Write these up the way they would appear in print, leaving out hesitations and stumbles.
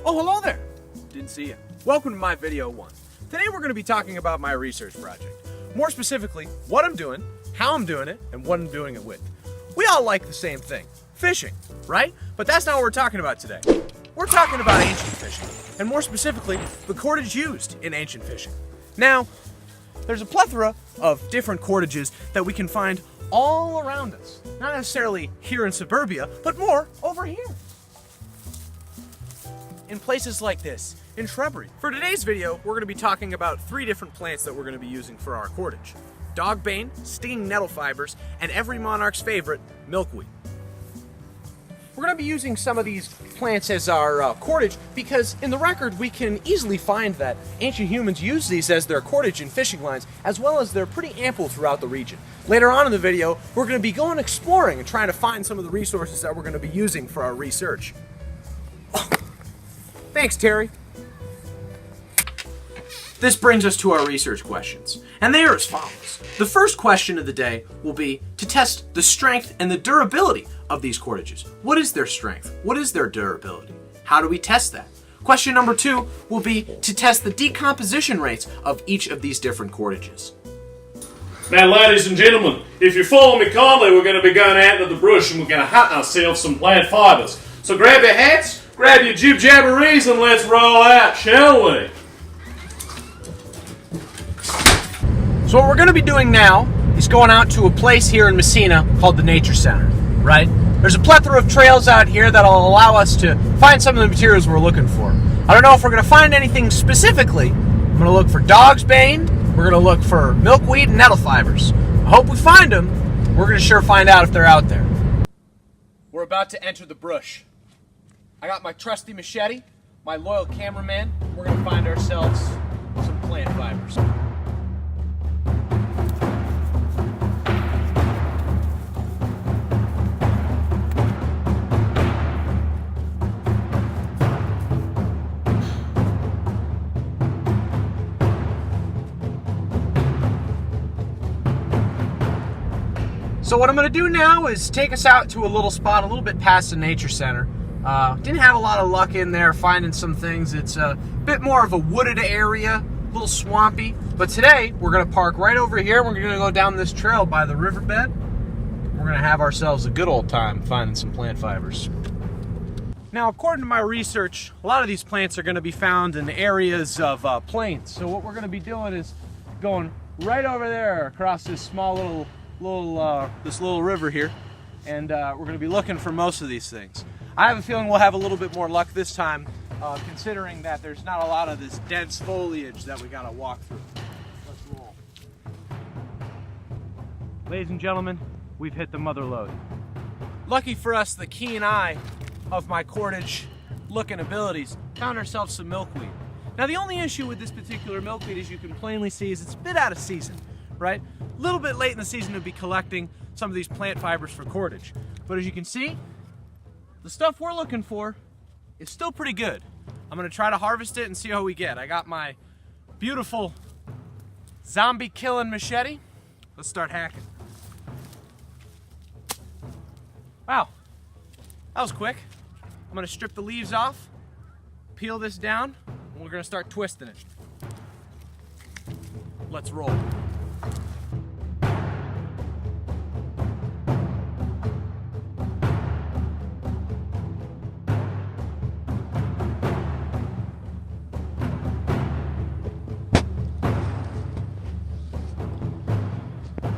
Oh, hello there. Didn't see you. Welcome to my video one. Today we're going to be talking about my research project. More specifically, what I'm doing, how I'm doing it, and what I'm doing it with. We all like the same thing, fishing, right? But that's not what we're talking about today. We're talking about ancient fishing, and more specifically, the cordage used in ancient fishing. Now, there's a plethora of different cordages that we can find all around us. Not necessarily here in suburbia, but more over here. In places like this, in shrubbery. For today's video, we're going to be talking about 3 different plants that we're going to be using for our cordage. Dogbane, stinging nettle fibers, and every monarch's favorite, milkweed. We're going to be using some of these plants as our cordage because in the record we can easily find that ancient humans used these as their cordage in fishing lines, as well as they're pretty ample throughout the region. Later on in the video, we're going to be going exploring and trying to find some of the resources that we're going to be using for our research. Thanks, Terry. This brings us to our research questions, and they are as follows. The first question of the day will be to test the strength and the durability of these cordages. What is their strength? What is their durability? How do we test that? Question number 2 will be to test the decomposition rates of each of these different cordages. Now, ladies and gentlemen, if you follow me kindly, we're going to be going out into the bush and we're going to hunt ourselves some plant fibers. So grab your hats, grab your jib-jabberies, and let's roll out, shall we? So what we're going to be doing now is going out to a place here in Messina called the Nature Center, right? There's a plethora of trails out here that'll allow us to find some of the materials we're looking for. I don't know if we're going to find anything specifically. I'm going to look for dog's bane, we're going to look for milkweed and nettle fibers. I hope we find them. We're going to sure find out if they're out there. We're about to enter the brush. I got my trusty machete, my loyal cameraman. We're going to find ourselves some plant fibers. So what I'm going to do now is take us out to a little spot a little bit past the Nature Center. Didn't have a lot of luck in there finding some things. It's a bit more of a wooded area, a little swampy. But today we're going to park right over here. We're going to go down this trail by the riverbed. We're going to have ourselves a good old time finding some plant fibers. Now, according to my research, a lot of these plants are going to be found in areas of plains. So what we're going to be doing is going right over there across this small little river here, and we're going to be looking for most of these things. I have a feeling we'll have a little bit more luck this time, considering that there's not a lot of this dense foliage that we got to walk through. Let's roll. Ladies and gentlemen, we've hit the mother lode. Lucky for us, the keen eye of my cordage looking abilities found ourselves some milkweed. Now, the only issue with this particular milkweed, as you can plainly see, is it's a bit out of season, right? A little bit late in the season to be collecting some of these plant fibers for cordage. But as you can see, the stuff we're looking for is still pretty good. I'm gonna try to harvest it and see how we get. I got my beautiful zombie killing machete. Let's start hacking. Wow, that was quick. I'm gonna strip the leaves off, peel this down, and we're gonna start twisting it. Let's roll.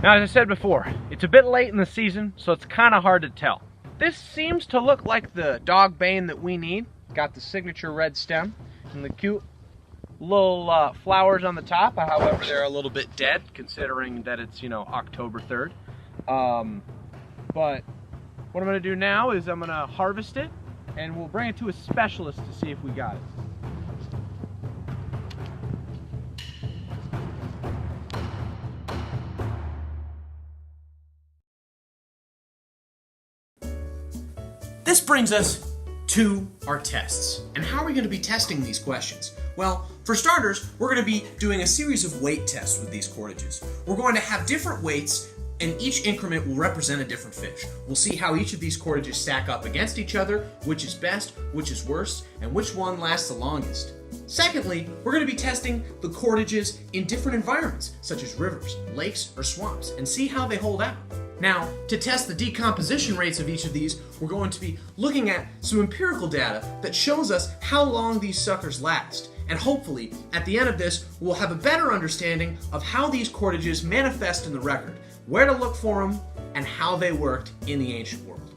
Now, as I said before, it's a bit late in the season, so it's kind of hard to tell. This seems to look like the dogbane that we need. Got the signature red stem and the cute little flowers on the top. However, they're a little bit dead, considering that it's, October 3rd. But what I'm going to do now is I'm going to harvest it, and we'll bring it to a specialist to see if we got it. This brings us to our tests. And how are we going to be testing these questions? Well, for starters, we're going to be doing a series of weight tests with these cordages. We're going to have different weights and each increment will represent a different fish. We'll see how each of these cordages stack up against each other, which is best, which is worst, and which one lasts the longest. Secondly, we're going to be testing the cordages in different environments, such as rivers, lakes, or swamps, and see how they hold out. Now, to test the decomposition rates of each of these, we're going to be looking at some empirical data that shows us how long these suckers last. And hopefully, at the end of this, we'll have a better understanding of how these cordages manifest in the record, where to look for them, and how they worked in the ancient world.